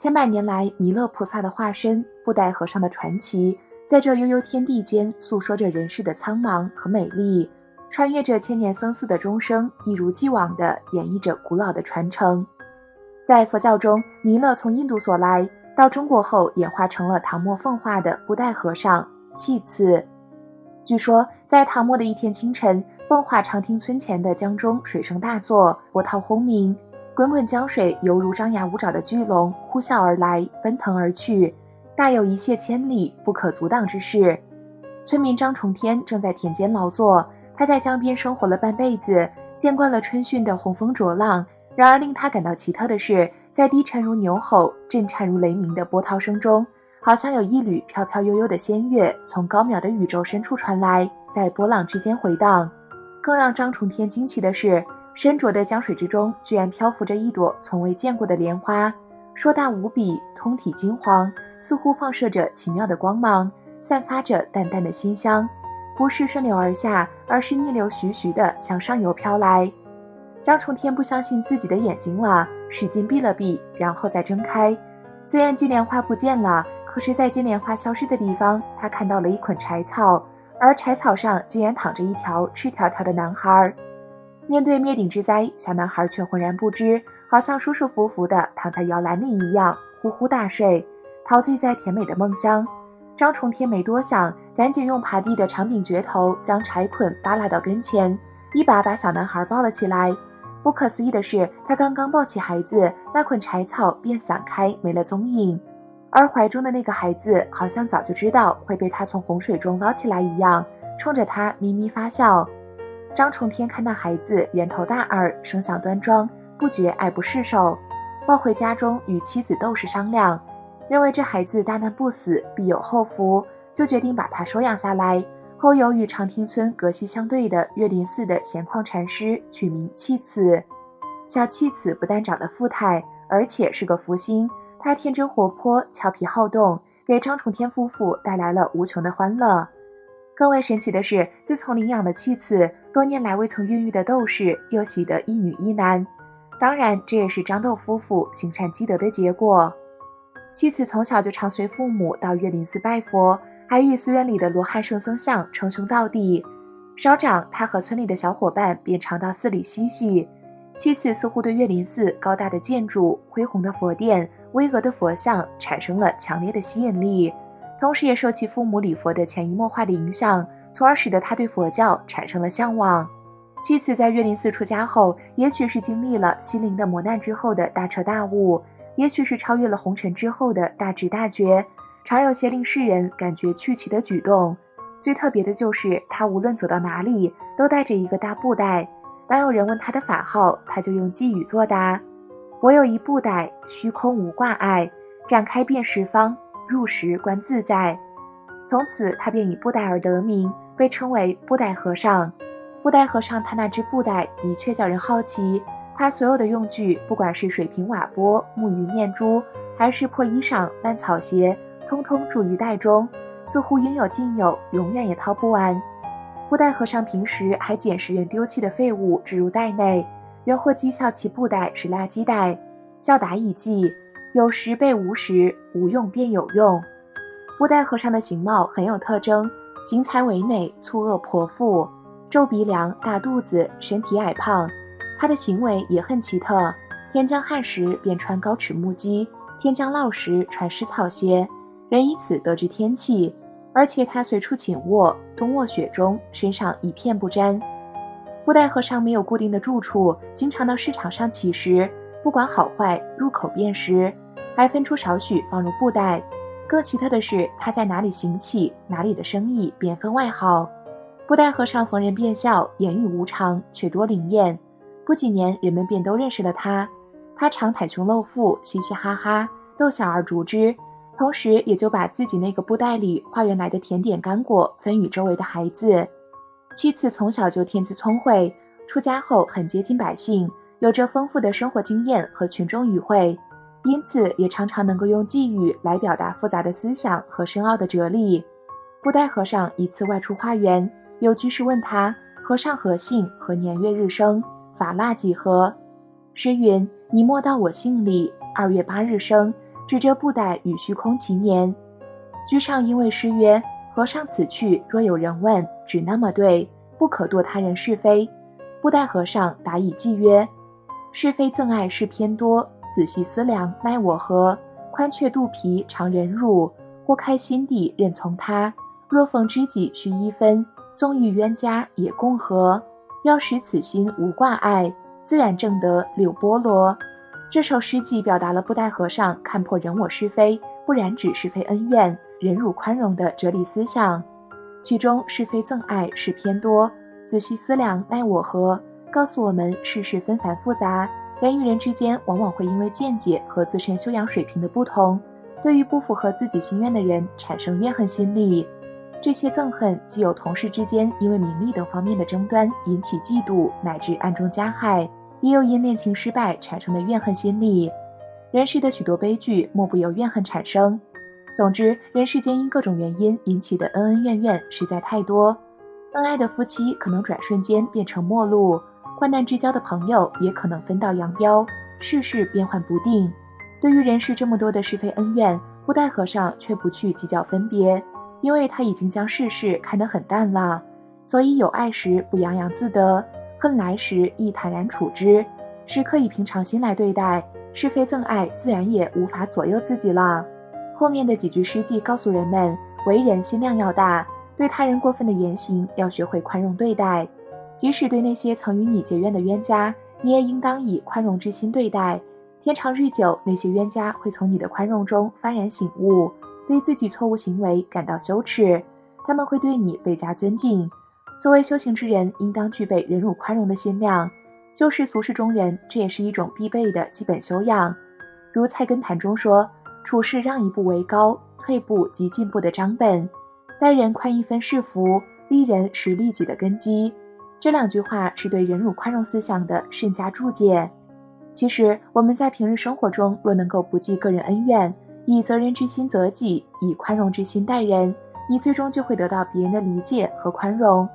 千百年来，弥勒菩萨的化身、布袋和尚的传奇，在这悠悠天地间诉说着人世的苍茫和美丽，穿越着千年僧寺的钟声，一如既往地演绎着古老的传承。在佛教中，弥勒从印度所来，到中国后演化成了唐末奉化的布袋和尚弃次。据说，在唐末的一天清晨，奉化长汀村前的江中水声大作，波涛轰鸣，滚滚江水犹如张牙舞爪的巨龙呼啸而来，奔腾而去，大有一泻千里不可阻挡之势。村民张重天正在田间劳作，他在江边生活了半辈子，见惯了春汛的洪风浊浪。然而令他感到奇特的是，在低沉如牛吼、震颤如雷鸣的波涛声中，好像有一缕飘飘悠悠的仙乐从高渺的宇宙深处传来，在波浪之间回荡。更让张重天惊奇的是，深浊的江水之中居然漂浮着一朵从未见过的莲花，硕大无比，通体金黄，似乎放射着奇妙的光芒，散发着淡淡的馨香，不是顺流而下，而是逆流徐徐地向上游飘来。张重天不相信自己的眼睛了，使劲闭了闭，然后再睁开。虽然金莲花不见了，可是在金莲花消失的地方，他看到了一捆柴草，而柴草上竟然躺着一条赤条条的男孩。面对灭顶之灾，小男孩却浑然不知，好像舒舒服服地躺在摇篮里一样，呼呼大睡，陶醉在甜美的梦乡。张重天没多想，赶紧用耙地的长柄橛头将柴捆扒拉到跟前，一把把小男孩抱了起来。不可思议的是，他刚刚抱起孩子，那捆柴草便散开，没了踪影。而怀中的那个孩子好像早就知道会被他从洪水中捞起来一样，冲着他咪咪发笑。张重天看那孩子圆头大耳，生相端庄，不觉爱不释手，抱回家中与妻子窦氏商量，认为这孩子大难不死，必有后福，就决定把他收养下来。后由与长汀村隔溪相对的岳林寺的闲旷禅师取名弃次。小弃次不但长得富态，而且是个福星，他天真活泼，俏皮好动，给张重天夫妇带来了无穷的欢乐。更为神奇的是，自从领养了弃次，多年来未曾孕育的窦氏又喜得一女一男，当然这也是张窦夫妇行善积德的结果。弃次从小就常随父母到岳林寺拜佛，还与寺院里的罗汉圣僧像称兄道弟。稍长，他和村里的小伙伴便常到寺里嬉戏。弃次似乎对岳林寺高大的建筑、恢宏的佛殿、巍峨的佛像产生了强烈的吸引力，同时也受其父母礼佛的潜移默化的影响，从而使得他对佛教产生了向往。弃次在岳林寺出家后，也许是经历了心灵的磨难之后的大彻大悟，也许是超越了红尘之后的大智大觉，常有些令世人感觉趣奇的举动。最特别的就是他无论走到哪里都带着一个大布袋，当有人问他的法号，他就用寄语作答：我有一布袋，虚空无挂碍，展开遍十方，入时观自在。从此他便以布袋而得名，被称为布袋和尚。布袋和尚他那只布袋的确叫人好奇，他所有的用具，不管是水瓶瓦钵、木鱼念珠，还是破衣裳、烂草鞋，通通注于袋中，似乎应有尽有，永远也掏不完。布袋和尚平时还捡拾人丢弃的废物置入袋内，人或讥笑其布袋是垃圾袋，笑答以记，有时备无时，无用便有用。布袋和尚的形貌很有特征，形材为内，粗恶颇腹，皱鼻梁，大肚子，身体矮胖。他的行为也很奇特，天将旱时便穿高尺木屐，天将涝时穿湿草鞋，人以此得知天气。而且他随处寝卧，冬卧雪中，身上一片不沾。布袋和尚没有固定的住处，经常到市场上乞食，不管好坏，入口便食，还分出少许放入布袋。更奇特的是，他在哪里行乞，哪里的生意便分外好。布袋和尚逢人便笑，言语无常，却多灵验。不几年，人们便都认识了他。他常袒胸露腹，嘻嘻哈哈，逗小儿逐之，同时也就把自己那个布袋里化缘来的甜点干果分与周围的孩子。弃次从小就天资聪慧，出家后很接近百姓，有着丰富的生活经验和群众语汇，因此也常常能够用寄语来表达复杂的思想和深奥的哲理。布袋和尚一次外出化缘，有居士问他：和尚何姓？何年月日生？法腊几何？诗云：你莫到我姓里，2月8日生，指着布袋与虚空齐年。居上因为诗曰：和尚此去，若有人问，只那么对，不可堕他人是非。布袋和尚答以记曰：是非憎爱事偏多，仔细思量奈我何？宽却肚皮常忍辱，豁开心地任从他。若逢知己须一分，纵遇冤家也共和。要使此心无挂碍，自然正得六波罗。这首诗记表达了布袋和尚看破人我是非，不染指是非恩怨，忍辱宽容的哲理思想。其中是非憎爱事偏多，仔细思量奈我何，告诉我们世事纷繁复杂，人与人之间往往会因为见解和自身修养水平的不同，对于不符合自己心愿的人产生怨恨心理。这些憎恨既有同事之间因为名利等方面的争端引起嫉妒乃至暗中加害，也有因恋情失败产生的怨恨心理。人世的许多悲剧莫不由怨恨产生。总之，人世间因各种原因引起的恩恩怨怨实在太多，恩爱的夫妻可能转瞬间变成陌路，患难之交的朋友也可能分道扬镳，世事变幻不定。对于人世这么多的是非恩怨，布袋和尚却不去计较分别，因为他已经将世事看得很淡了，所以有爱时不洋洋自得，恨来时亦坦然处之，时刻以平常心来对待，是非憎爱自然也无法左右自己了。后面的几句诗记告诉人们，为人心量要大，对他人过分的言行要学会宽容对待，即使对那些曾与你结怨的冤家，你也应当以宽容之心对待。天长日久，那些冤家会从你的宽容中幡然醒悟，对自己错误行为感到羞耻，他们会对你倍加尊敬。作为修行之人，应当具备忍辱宽容的心量，就是俗世中人，这也是一种必备的基本修养。如菜根谭中说，处事让一步为高，退步即进步的章本，待人宽一分是福，利人是利己的根基。这两句话是对忍辱宽容思想的甚加注解。其实我们在平日生活中，若能够不计个人恩怨，以责人之心责己，以宽容之心待人，你最终就会得到别人的理解和宽容。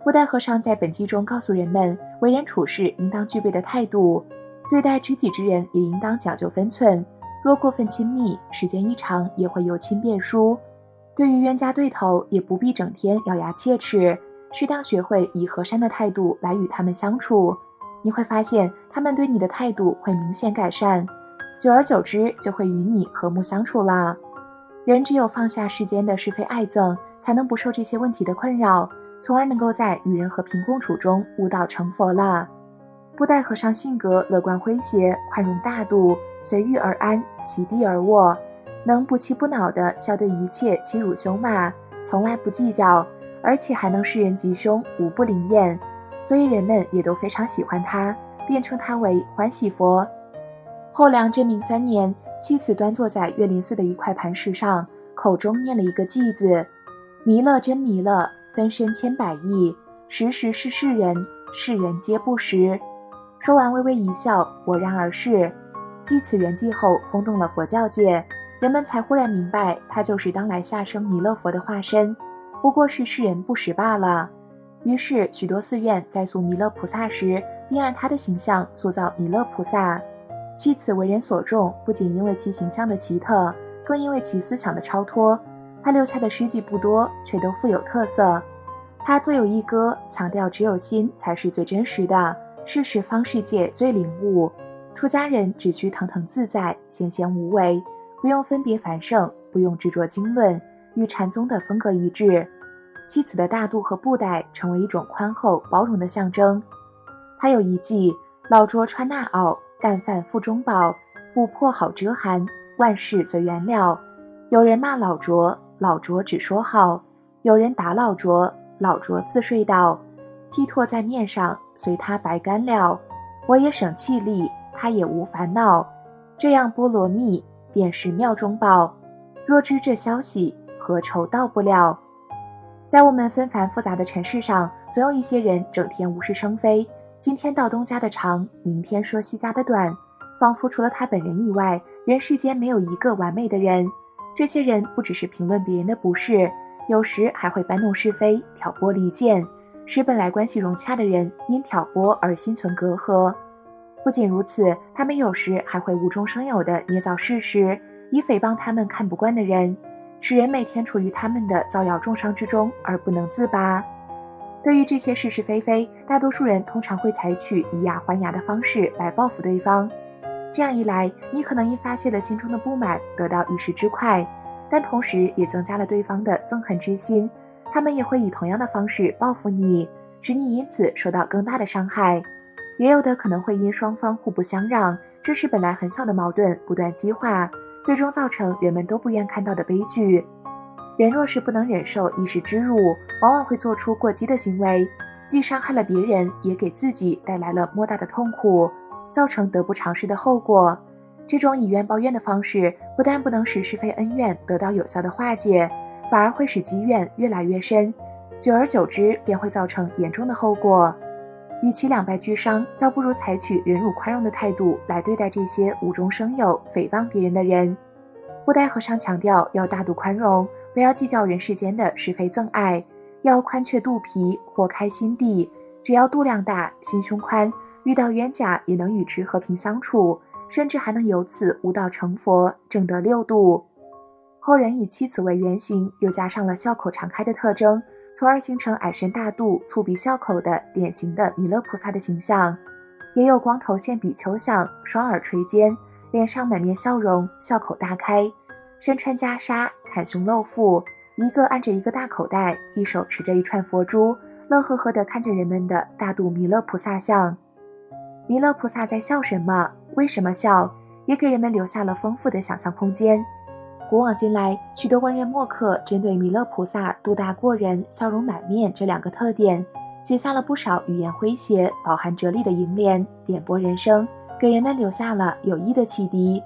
布袋和尚在本纪中告诉人们，为人处事应当具备的态度，对待知己之人也应当讲究分寸，若过分亲密，时间一长也会由亲变疏。对于冤家对头，也不必整天咬牙切齿，适当学会以和善的态度来与他们相处，你会发现他们对你的态度会明显改善，久而久之就会与你和睦相处了。人只有放下世间的是非爱憎，才能不受这些问题的困扰，从而能够在与人和平共处中悟道成佛了。布袋和尚性格乐观诙谐，宽容大度，随遇而安，席地而卧，能不气不恼地笑对一切欺辱羞骂，从来不计较，而且还能世人吉凶，无不灵验，所以人们也都非常喜欢他，便称他为欢喜佛。后梁真明3年，妻子端坐在岳林寺的一块磐石上，口中念了一个偈字：弥勒真弥勒，分身千百亿，时时是世人，世人皆不识。说完微微一笑，勃然而逝。继此圆寂后，轰动了佛教界，人们才忽然明白，他就是当来下生弥勒佛的化身，不过是世人不识罢了。于是许多寺院在塑弥勒菩萨时，便按他的形象塑造弥勒菩萨。其此为人所重，不仅因为其形象的奇特，更因为其思想的超脱。他留下的诗迹不多，却都富有特色。他作有一歌，强调只有心才是最真实的，是十方世界最领悟。出家人只需腾腾自在，闲闲无为，不用分别繁盛，不用执着经论，与禅宗的风格一致。妻子的大度和布袋成为一种宽厚包容的象征。他有一偈：老拙穿衲袄，干饭腹中饱，不破好遮寒，万事随缘了。有人骂老拙，老拙只说好；有人打老拙，老拙自睡倒。剔唾在面上，随他白干了。我也省气力，他也无烦恼。这样菠萝蜜，便是庙中宝。若知这消息，何愁到不了。在我们纷繁复杂的尘世上，总有一些人整天无事生非，今天道东家的长，明天说西家的短，仿佛除了他本人以外，人世间没有一个完美的人。这些人不只是评论别人的不是，有时还会搬弄是非，挑拨离间，使本来关系融洽的人因挑拨而心存隔阂。不仅如此，他们有时还会无中生有地捏造事实，以诽谤他们看不惯的人，使人每天处于他们的造谣重伤之中而不能自拔。对于这些是是非非，大多数人通常会采取以牙还牙的方式来报复对方。这样一来，你可能因发泄了心中的不满得到一时之快，但同时也增加了对方的憎恨之心，他们也会以同样的方式报复你，使你因此受到更大的伤害。也有的可能会因双方互不相让，这使本来很小的矛盾不断激化，最终造成人们都不愿看到的悲剧。人若是不能忍受一时之辱，往往会做出过激的行为，既伤害了别人，也给自己带来了莫大的痛苦，造成得不偿失的后果。这种以怨报怨的方式，不但不能使是非恩怨得到有效的化解，反而会使积怨越来越深，久而久之便会造成严重的后果。与其两败俱伤，倒不如采取忍辱宽容的态度来对待这些无中生有、诽谤别人的人。布袋和尚强调要大度宽容，不要计较人世间的是非憎爱，要宽却肚皮，豁开心地，只要度量大，心胸宽，遇到冤家也能与之和平相处，甚至还能由此悟道成佛，证得六度。后人以妻子为原型，又加上了笑口常开的特征，从而形成矮身大肚、粗鼻笑口的典型的弥勒菩萨的形象。也有光头现比丘像，双耳垂肩，脸上满面笑容，笑口大开，身穿袈裟，袒胸露腹，一个按着一个大口袋，一手持着一串佛珠，乐呵呵地看着人们的大肚弥勒菩萨像。弥勒菩萨在笑什么？为什么笑？也给人们留下了丰富的想象空间。古往今来，许多文人墨客针对弥勒菩萨肚大过人、笑容满面这两个特点，写下了不少语言诙谐、饱含哲理的楹联，点拨人生，给人们留下了有益的启迪。